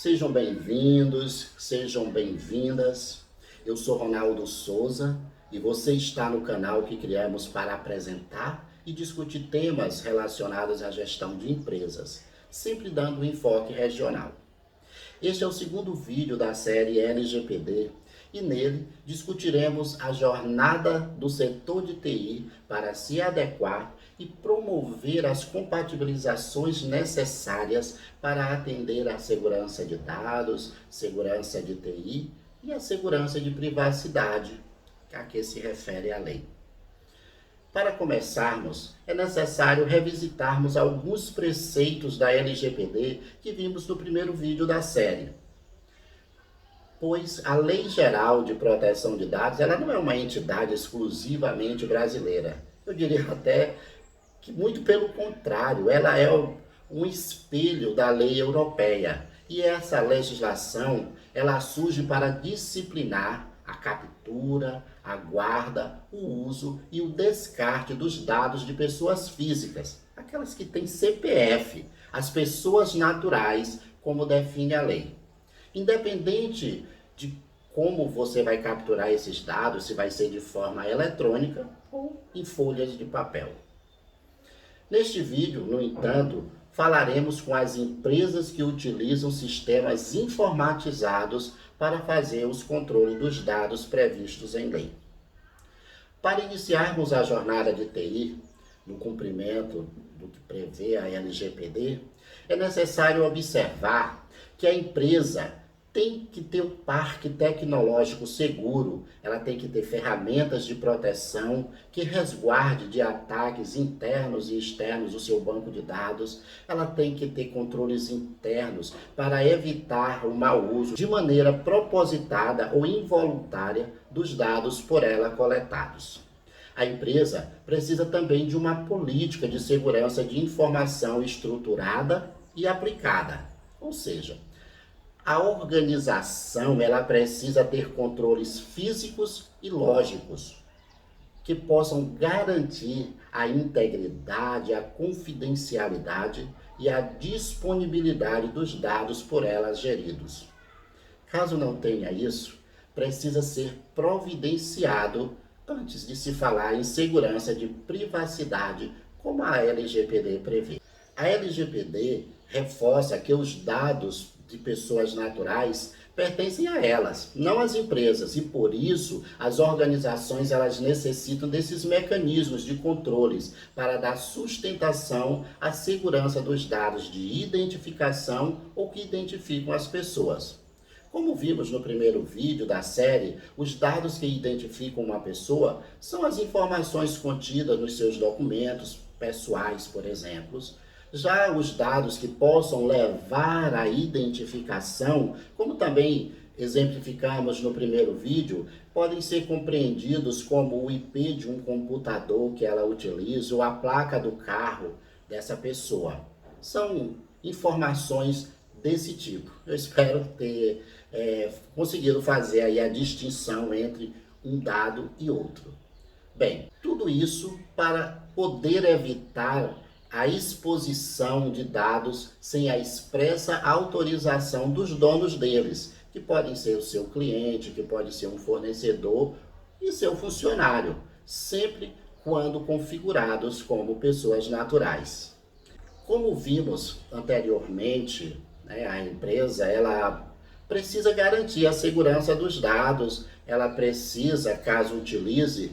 Sejam bem-vindos, sejam bem-vindas. Eu sou Ronaldo Souza e você está no canal que criamos para apresentar e discutir temas relacionados à gestão de empresas, sempre dando um enfoque regional. Este é o segundo vídeo da série LGPD e nele discutiremos a jornada do setor de TI para se adequar e promover as compatibilizações necessárias para atender à segurança de dados, segurança de TI e a segurança de privacidade, a que se refere a lei. Para começarmos, é necessário revisitarmos alguns preceitos da LGPD que vimos no primeiro vídeo da série. Pois a Lei Geral de Proteção de Dados, ela não é uma entidade exclusivamente brasileira. Eu diria até que muito pelo contrário, ela é um espelho da lei europeia. E essa legislação, ela surge para disciplinar a captura, a guarda, o uso e o descarte dos dados de pessoas físicas, aquelas que têm CPF, as pessoas naturais, como define a lei. Independente de como você vai capturar esses dados, se vai ser de forma eletrônica ou em folhas de papel. Neste vídeo, no entanto, falaremos com as empresas que utilizam sistemas informatizados para fazer os controles dos dados previstos em lei. Para iniciarmos a jornada de TI, no cumprimento do que prevê a LGPD, é necessário observar que a empresa tem que ter um parque tecnológico seguro, ela tem que ter ferramentas de proteção que resguarde de ataques internos e externos o seu banco de dados, ela tem que ter controles internos para evitar o mau uso de maneira propositada ou involuntária dos dados por ela coletados. A empresa precisa também de uma política de segurança de informação estruturada e aplicada, ou seja, a organização ela precisa ter controles físicos e lógicos que possam garantir a integridade, a confidencialidade e a disponibilidade dos dados por elas geridos. Caso não tenha isso, precisa ser providenciado antes de se falar em segurança de privacidade, como a LGPD prevê. A LGPD reforça que os dados de pessoas naturais pertencem a elas, não às empresas, e por isso as organizações elas necessitam desses mecanismos de controles para dar sustentação à segurança dos dados de identificação ou que identificam as pessoas. Como vimos no primeiro vídeo da série, os dados que identificam uma pessoa são as informações contidas nos seus documentos pessoais, por exemplo. Já os dados que possam levar à identificação, como também exemplificamos no primeiro vídeo, podem ser compreendidos como o IP de um computador que ela utiliza ou a placa do carro dessa pessoa. São informações desse tipo. Eu espero ter conseguido fazer aí a distinção entre um dado e outro. Bem, tudo isso para poder evitar a exposição de dados sem a expressa autorização dos donos deles, que podem ser o seu cliente, que pode ser um fornecedor e seu funcionário, sempre quando configurados como pessoas naturais. Como vimos anteriormente, a empresa ela precisa garantir a segurança dos dados, ela precisa, caso utilize,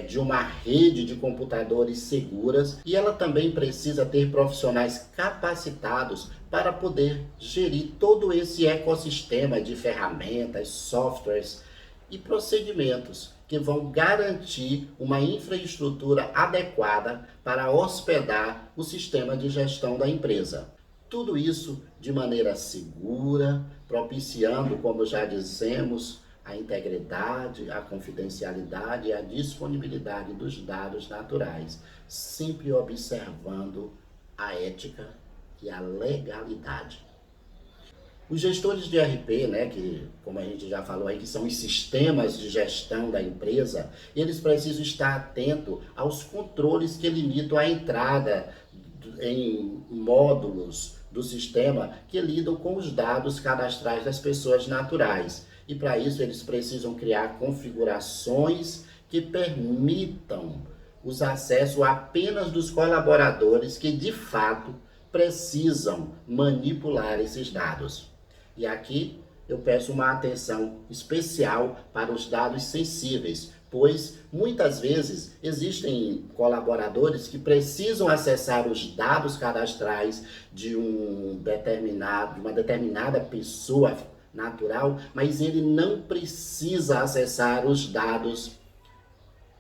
de uma rede de computadores seguras e ela também precisa ter profissionais capacitados para poder gerir todo esse ecossistema de ferramentas, softwares e procedimentos que vão garantir uma infraestrutura adequada para hospedar o sistema de gestão da empresa. Tudo isso de maneira segura, propiciando, como já dissemos, a integridade, a confidencialidade e a disponibilidade dos dados naturais, sempre observando a ética e a legalidade. Os gestores de RP, que como a gente já falou aí, que são os sistemas de gestão da empresa, eles precisam estar atentos aos controles que limitam a entrada em módulos do sistema que lidam com os dados cadastrais das pessoas naturais. E para isso eles precisam criar configurações que permitam os acessos apenas dos colaboradores que de fato precisam manipular esses dados. E aqui eu peço uma atenção especial para os dados sensíveis, pois muitas vezes existem colaboradores que precisam acessar os dados cadastrais de uma determinada pessoa natural, mas ele não precisa acessar os dados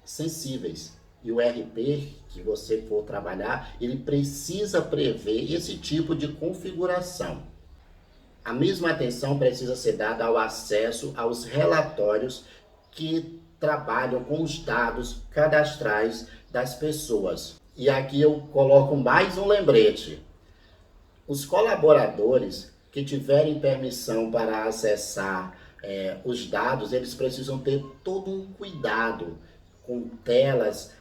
sensíveis. E o RP que você for trabalhar, ele precisa prever esse tipo de configuração. A mesma atenção precisa ser dada ao acesso aos relatórios que trabalham com os dados cadastrais das pessoas. E aqui eu coloco mais um lembrete. Os colaboradores que tiverem permissão para acessar os dados, eles precisam ter todo um cuidado com telas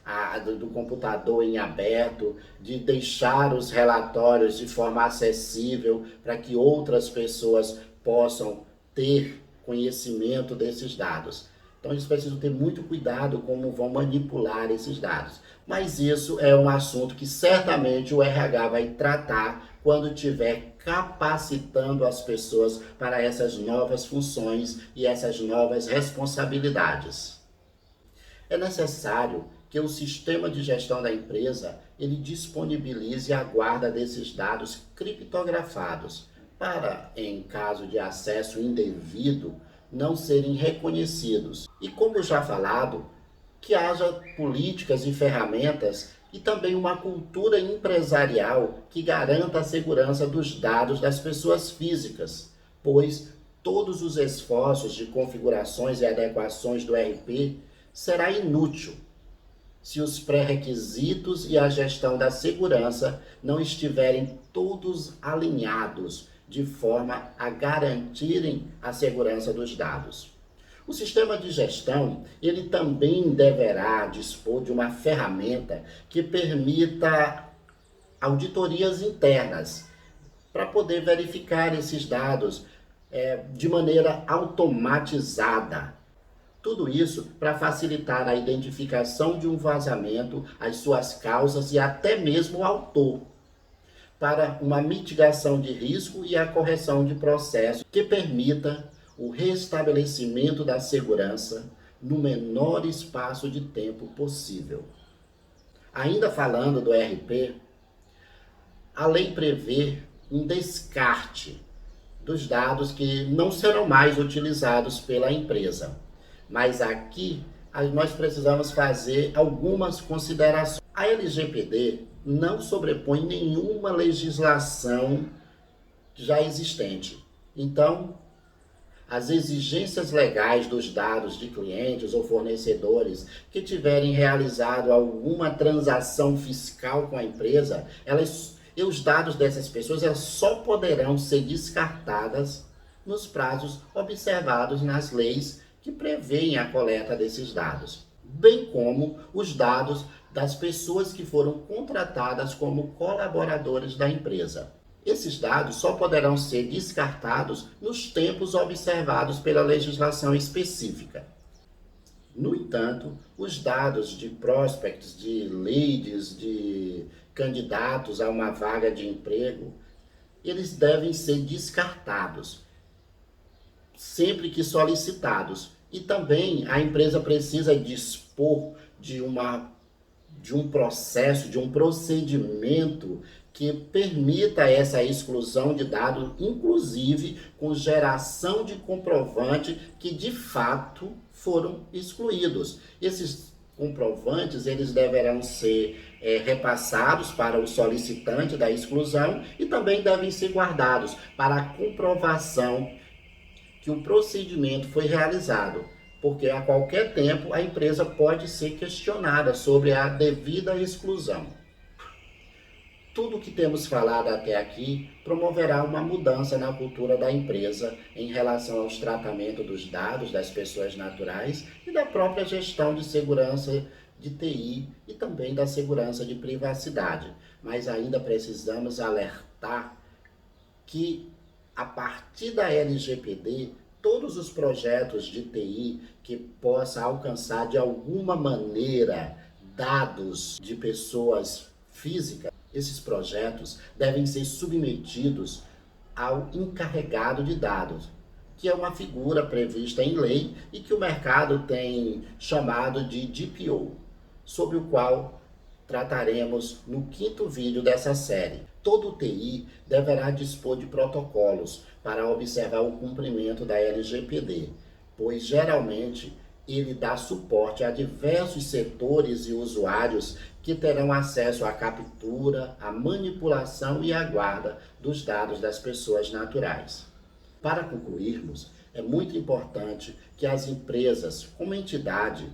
do computador em aberto, de deixar os relatórios de forma acessível para que outras pessoas possam ter conhecimento desses dados. Então eles precisam ter muito cuidado como vão manipular esses dados. Mas isso é um assunto que certamente o RH vai tratar quando estiver capacitando as pessoas para essas novas funções e essas novas responsabilidades. É necessário que o sistema de gestão da empresa ele disponibilize a guarda desses dados criptografados para, em caso de acesso indevido, não serem reconhecidos. E como já falado, que haja políticas e ferramentas e também uma cultura empresarial que garanta a segurança dos dados das pessoas físicas, pois todos os esforços de configurações e adequações do RP será inútil se os pré-requisitos e a gestão da segurança não estiverem todos alinhados de forma a garantirem a segurança dos dados. O sistema de gestão, ele também deverá dispor de uma ferramenta que permita auditorias internas para poder verificar esses dados de maneira automatizada. Tudo isso para facilitar a identificação de um vazamento, as suas causas e até mesmo o autor, para uma mitigação de risco e a correção de processo que permita o restabelecimento da segurança no menor espaço de tempo possível. Ainda falando do RP, a lei prevê um descarte dos dados que não serão mais utilizados pela empresa. Mas aqui nós precisamos fazer algumas considerações. A LGPD não sobrepõe nenhuma legislação já existente. Então, as exigências legais dos dados de clientes ou fornecedores que tiverem realizado alguma transação fiscal com a empresa, e os dados dessas pessoas elas só poderão ser descartadas nos prazos observados nas leis que prevêem a coleta desses dados, bem como os dados das pessoas que foram contratadas como colaboradores da empresa. Esses dados só poderão ser descartados nos tempos observados pela legislação específica. No entanto, os dados de prospects, de leads, de candidatos a uma vaga de emprego, eles devem ser descartados sempre que solicitados. E também a empresa precisa dispor de um processo, de um procedimento que permita essa exclusão de dados, inclusive com geração de comprovante que de fato foram excluídos. Esses comprovantes eles deverão ser repassados para o solicitante da exclusão e também devem ser guardados para a comprovação que o procedimento foi realizado, porque a qualquer tempo a empresa pode ser questionada sobre a devida exclusão. Tudo o que temos falado até aqui promoverá uma mudança na cultura da empresa em relação aos tratamentos dos dados das pessoas naturais e da própria gestão de segurança de TI e também da segurança de privacidade. Mas ainda precisamos alertar que, a partir da LGPD, todos os projetos de TI que possa alcançar de alguma maneira dados de pessoas físicas, esses projetos devem ser submetidos ao encarregado de dados, que é uma figura prevista em lei e que o mercado tem chamado de DPO, sobre o qual trataremos no 5º vídeo dessa série. Todo TI deverá dispor de protocolos para observar o cumprimento da LGPD, pois geralmente ele dá suporte a diversos setores e usuários que terão acesso à captura, à manipulação e à guarda dos dados das pessoas naturais. Para concluirmos, é muito importante que as empresas, como entidade,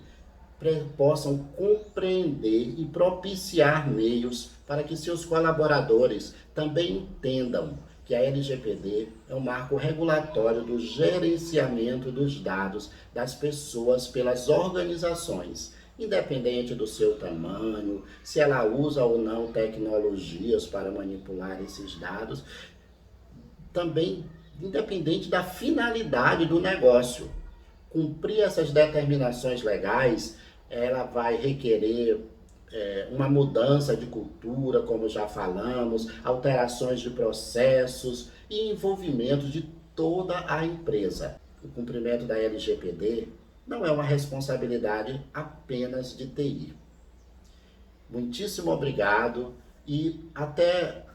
possam compreender e propiciar meios para que seus colaboradores também entendam que a LGPD é um marco regulatório do gerenciamento dos dados das pessoas pelas organizações, independente do seu tamanho, se ela usa ou não tecnologias para manipular esses dados, também independente da finalidade do negócio. Cumprir essas determinações legais, ela vai requerer uma mudança de cultura, como já falamos, alterações de processos e envolvimento de toda a empresa. O cumprimento da LGPD não é uma responsabilidade apenas de TI. Muitíssimo obrigado e até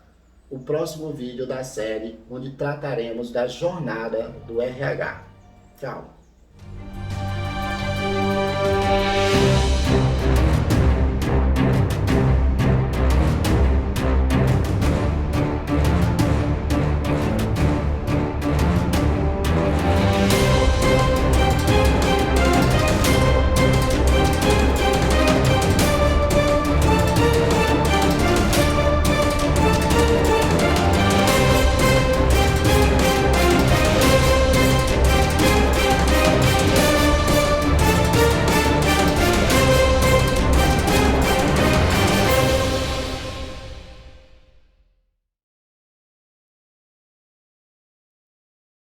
o próximo vídeo da série, onde trataremos da jornada do RH. Tchau!